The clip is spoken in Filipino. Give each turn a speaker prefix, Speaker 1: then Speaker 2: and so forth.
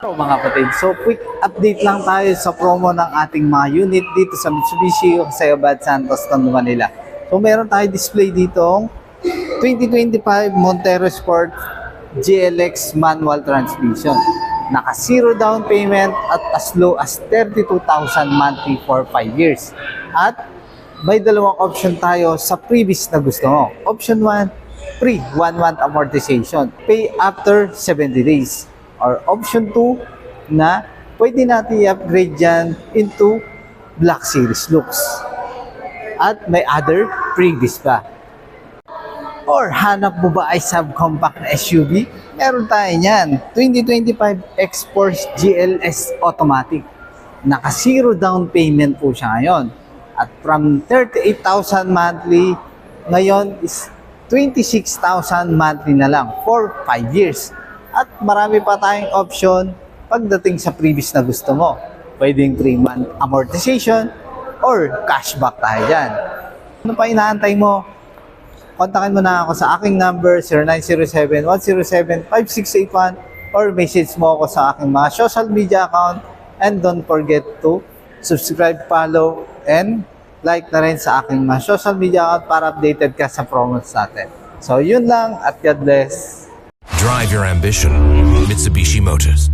Speaker 1: Mga kapatid, so quick update lang tayo sa promo ng ating mga unit dito sa Mitsubishi Jose Abad Santos, Tondo, Manila. So meron tayo display ditong 2025 Montero Sport GLX manual transmission. Naka zero down payment at as low as 32,000 monthly for 5 years. At may dalawang option tayo sa previous na gusto mo. Option 1, free 1 month amortization. Pay after 70 days. Or option 2 na pwede natin i-upgrade dyan into Black Series looks. At may other previous pa. Or hanap mo ba ay subcompact na SUV? Meron tayo niyan. 2025 X-Force GLS Automatic. Naka zero down payment po siya ngayon. At from 38,000 monthly, ngayon is 26,000 monthly na lang for 5 years. At marami pa tayong option pagdating sa previous na gusto mo. Pwedeng 3-month amortization or cashback tayo dyan. Ano pa inaantay mo? Kontakin mo na ako sa aking number 0907-107-5681 or message mo ako sa aking mga social media account, and don't forget to subscribe, follow, and like na rin sa aking mga social media account para updated ka sa promos natin. So yun lang at God bless.
Speaker 2: Drive your ambition, Mitsubishi Motors.